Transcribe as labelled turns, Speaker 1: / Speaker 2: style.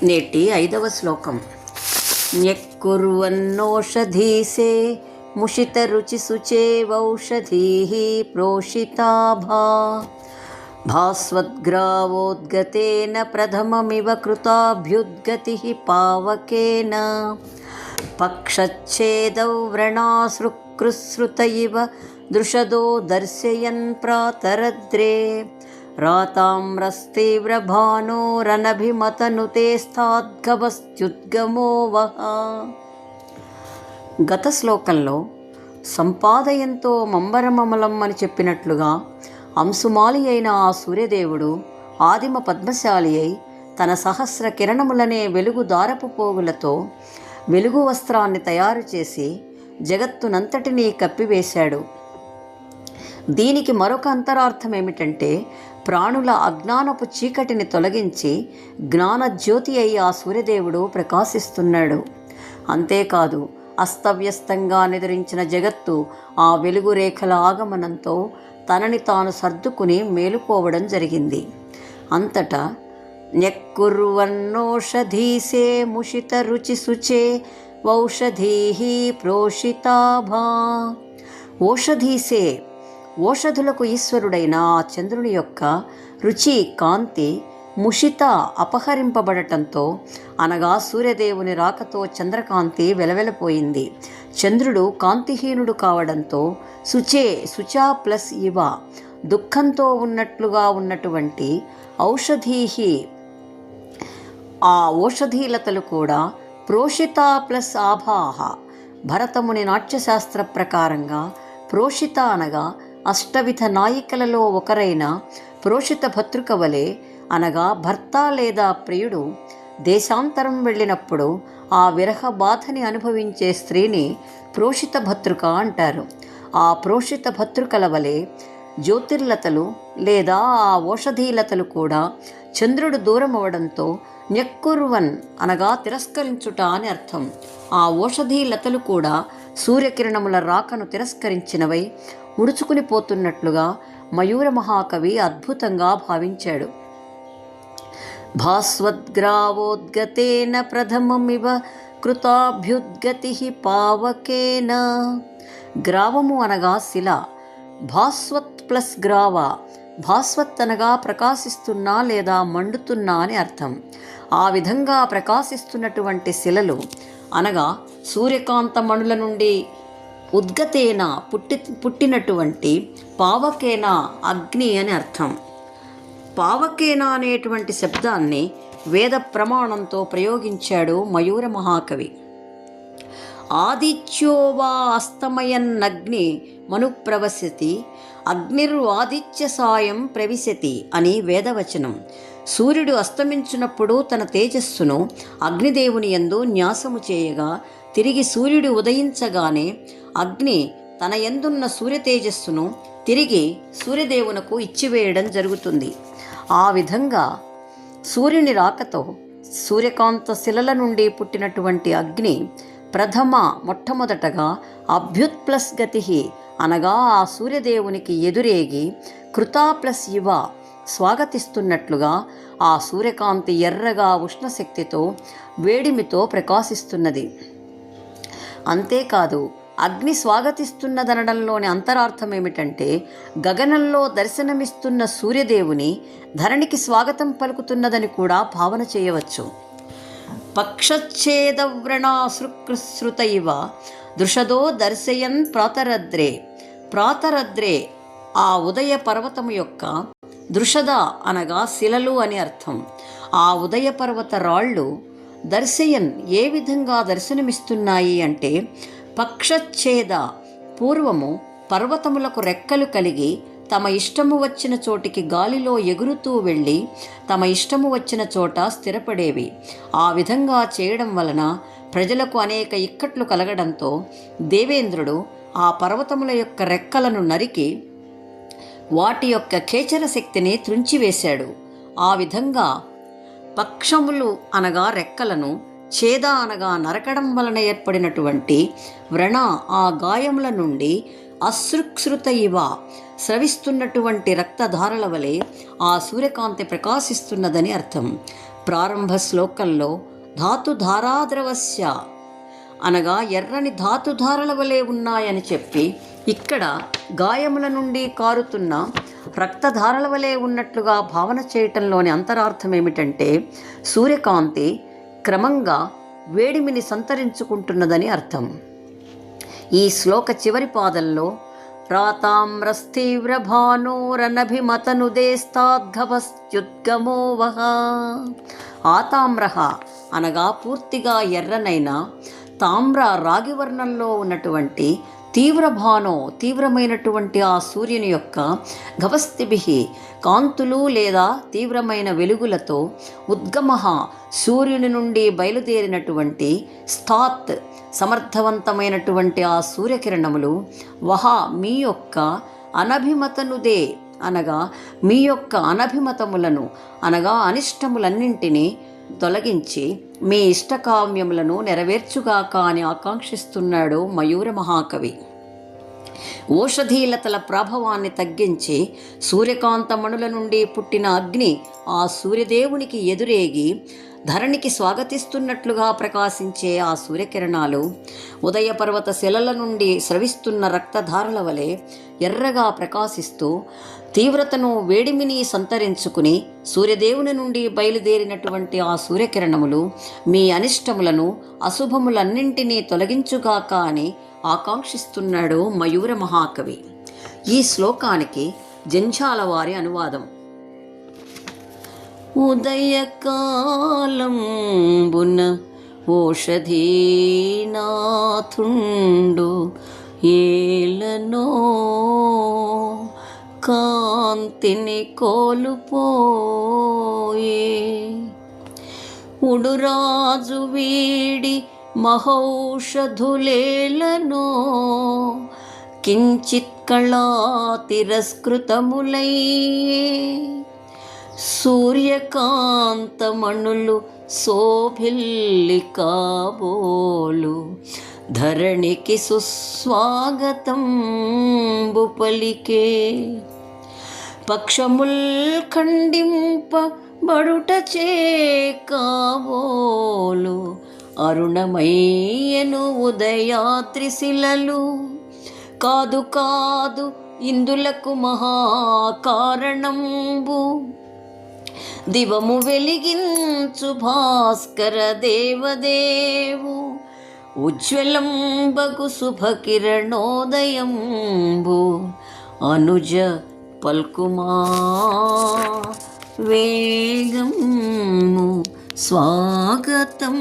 Speaker 1: నేటి 5వ శ్లోకం. న్యక్కుర్వన్నోషధీసే ముషితరుచిశుచేవౌషధీః ప్రోషితాభా భాస్వద్గ్రావోద్గతేన ప్రథమమివ కృతాభ్యుద్గతిః పావకేన పక్షచ్ఛేదౌ వ్రణాసృక్రుశ్రుత ఇవ దృషదో దర్శయన్ ప్రాతరద్రే రాతామ్రస్తీవ్రభానోరనభిమతనుతే స్థాద్గమస్త్యుద్గమో వహ. గత శ్లోకంలో సంపాదయంతో మంబరమమలం అని చెప్పినట్లుగా అంశుమాలి అయిన ఆ సూర్యదేవుడు ఆదిమ పద్మశాలి అయి తన సహస్ర కిరణములనే వెలుగు దారపు పోగులతో వెలుగు వస్త్రాన్ని తయారు చేసి జగత్తునంతటినీ కప్పివేశాడు. దీనికి మరొక అంతరార్థం ఏమిటంటే, ప్రాణుల అజ్ఞానపు చీకటిని తొలగించి జ్ఞానజ్యోతి అయి ఆ సూర్యదేవుడు ప్రకాశిస్తున్నాడు. అంతేకాదు, అస్తవ్యస్తంగా నిద్రించిన జగత్తు ఆ వెలుగు రేఖల ఆగమనంతో తనని తాను సర్దుకుని మేలుకోవడం జరిగింది. అంతటా న్యక్కుర్వన్నోషధీసే ముషిత రుచి శుచే ఔషధీః ప్రోషితాభా. ఓషధీసే, ఓషధులకు ఈశ్వరుడైన ఆ చంద్రుని యొక్క రుచి కాంతి ముషిత అపహరింపబడటంతో, అనగా సూర్యదేవుని రాకతో చంద్రకాంతి వెలవెలపోయింది. చంద్రుడు కాంతిహీనుడు కావడంతో శుచా ప్లస్ ఇవ, దుఃఖంతో ఉన్నట్లుగా ఉన్నటువంటి ఔషధీః, ఆ ఓషధీలతలు కూడా ప్రోషిత ప్లస్ ఆభాః. భరతముని నాట్యశాస్త్ర ప్రకారంగా ప్రోషిత అనగా అష్టవిధ నాయికలలో ఒకరైన ప్రోషిత భతృక వలె, అనగా భర్త లేదా ప్రియుడు దేశాంతరం వెళ్ళినప్పుడు ఆ విరహ బాధని అనుభవించే స్త్రీని ప్రోషిత భతృక అంటారు. ఆ ప్రోషిత భతృకల వలె జ్యోతిర్లతలు లేదా ఆ ఓషధీలతలు కూడా చంద్రుడు దూరం అవడంతో న్యక్కుర్వన్ అనగా తిరస్కరించుట అని అర్థం. ఆ ఓషధీలతలు కూడా సూర్యకిరణముల రాకను తిరస్కరించినవై ముడుచుకుని పోతున్నట్లుగా మయూర మహాకవి అద్భుతంగా భావించాడు. భాస్వద్గ్రావోద్గతేన ప్రథమమివ కృతాభ్యుద్గతిః పావకేన. గ్రావము అనగా శిల, భాస్వత్ ప్లస్ గ్రావ. భాస్వత్ అనగా ప్రకాశిస్తున్నా లేదా మండుతున్నా అని అర్థం. ఆ విధంగా ప్రకాశిస్తున్నటువంటి శిలలు అనగా సూర్యకాంత మణుల నుండి ఉద్గతేన పుట్టినటువంటి పావకేన అగ్ని అని అర్థం. పావకేన అనేటువంటి శబ్దాన్ని వేద ప్రమాణంతో ప్రయోగించాడు మయూర మహాకవి. ఆదిత్యో వా అస్తమయన్నగ్ని మనుప్రవసతి అగ్నిర్వాదిత్య సాయం ప్రవిశతి అని వేదవచనం. సూర్యుడు అస్తమించినప్పుడు తన తేజస్సును అగ్నిదేవుని యందు న్యాసము చేయగా, తిరిగి సూర్యుడు ఉదయించగానే అగ్ని తన యందున్న సూర్య తేజస్సును తిరిగి సూర్యదేవునకు ఇచ్చివేయడం జరుగుతుంది. ఆ విధంగా సూర్యుని రాకతో సూర్యకాంత శిలల నుండి పుట్టినటువంటి అగ్ని మొట్టమొదటగా అభ్యుత్ ప్లస్ గతి అనగా ఆ సూర్యదేవునికి ఎదురేగి కృతా ప్లస్ ఇవ స్వాగతిస్తున్నట్లుగా ఆ సూర్యకాంతి ఎర్రగా ఉష్ణశక్తితో వేడిమితో ప్రకాశిస్తున్నది. అంతేకాదు, అగ్ని స్వాగతిస్తున్నదనడంలోని అంతరార్థం ఏమిటంటే, గగనంలో దర్శనమిస్తున్న సూర్యదేవుని ధరణికి స్వాగతం పలుకుతున్నదని కూడా భావన చేయవచ్చు. పక్షచ్ఛేదవ్రణాసృక్రుశ్రుత ఇవ దృషదో దర్శయన్ ప్రాతరద్రే. ప్రాతరద్రే ఆ ఉదయ పర్వతము యొక్క, దృషద అనగా శిలలు అని అర్థం. ఆ ఉదయ పర్వత రాళ్ళు దర్శయన్ ఏ విధంగా దర్శనమిస్తున్నాయి అంటే, పక్షచ్ఛేద పూర్వము పర్వతములకు రెక్కలు కలిగి తమ ఇష్టము వచ్చిన చోటికి గాలిలో ఎగురుతూ వెళ్ళి తమ ఇష్టము వచ్చిన చోట స్థిరపడేవి. ఆ విధంగా చేయడం వలన ప్రజలకు అనేక ఇక్కట్లు కలగడంతో దేవేంద్రుడు ఆ పర్వతముల యొక్క రెక్కలను నరికి వాటి యొక్క ఖేచర శక్తిని త్రుంచివేశాడు. ఆ విధంగా పక్షములు అనగా రెక్కలను, ఛేద అనగా నరకడం వలన ఏర్పడినటువంటి వ్రణ ఆ గాయముల నుండి అశ్రుక్శ్రుత ఇవ స్రవిస్తున్నటువంటి రక్తధారల వలె ఆ సూర్యకాంతి ప్రకాశిస్తున్నదని అర్థం. ప్రారంభ శ్లోకంలో ధాతుధారాద్రవస్య అనగా ఎర్రని ధాతుధారల వలె ఉన్నాయని చెప్పి, ఇక్కడ గాయముల నుండి కారుతున్న రక్తధారల వలె ఉన్నట్లుగా భావన చేయటంలోని అంతరార్థం ఏమిటంటే, సూర్యకాంతి క్రమంగా వేడిమిని సంతరించుకుంటున్నదని అర్థం. ఈ శ్లోక చివరి పాదంలో రాతామ్రస్థీవ్రభానోరనభిమతనుదేస్తాద్గవస్త్యుద్గమో వహ, ఆతామ్రహ అనగా పూర్తిగా ఎర్రనైన తామ్ర రాగి వర్ణంలో ఉన్నటువంటి తీవ్రభానో తీవ్రమైనటువంటి ఆ సూర్యుని యొక్క గవస్తిభి కాంతులు లేదా తీవ్రమైన వెలుగులతో, ఉద్గమ సూర్యుని నుండి బయలుదేరినటువంటి, స్థాత్ సమర్థవంతమైనటువంటి ఆ సూర్యకిరణములు, వహ మీ యొక్క అనభిమతనుదే అనగా మీ యొక్క అనభిమతములను అనగా అనిష్టములన్నింటినీ తొలగించి మీ ఇష్టకామ్యములను నెరవేర్చుగాక అని ఆకాంక్షిస్తున్నాడు మయూర మహాకవి. ఓషధీలతల ప్రభావాన్ని తగ్గించి సూర్యకాంతమణుల నుండి పుట్టిన అగ్ని ఆ సూర్యదేవునికి ఎదురేగి ధరణికి స్వాగతిస్తున్నట్లుగా ప్రకాశించే ఆ సూర్యకిరణాలు ఉదయ పర్వత శిలల నుండి స్రవిస్తున్న రక్తధారల వలె ఎర్రగా ప్రకాశిస్తూ తీవ్రతను వేడిమిని సంతరించుకుని, సూర్యదేవుని నుండి బయలుదేరినటువంటి ఆ సూర్యకిరణములు మీ అనిష్టములను అశుభములన్నింటినీ తొలగించుగాక అని ఆకాంక్షిస్తున్నాడు మయూర మహాకవి. ఈ శ్లోకానికి జంఝాల వారి అనువాదం. ఉదయకాలంబున ఓషధీనాథుండు ఏలనో కాంతిని కోలుపోయే, ఉడురాజు వీడి మహౌషధులేలనో కించిత్ కళా తిరస్కృతములయ్యే, సూర్యకాంతమణులు శోభిల్లి కాబోలు ధరణికి సుస్వాగతంబు పలికే, పక్షముల్ ఖండింప బడుటచే కాబోలు అరుణమయ్యను ఉదయాత్రిశిలలు, కాదు కాదు ఇందులకు మహాకారణంబు దివము వెలిగించు భాస్కర దేవదేవు, ఉజ్వలంబగు శుభకిరణోదయంబు అనుజ పల్కుమా వేగము స్వాగతం.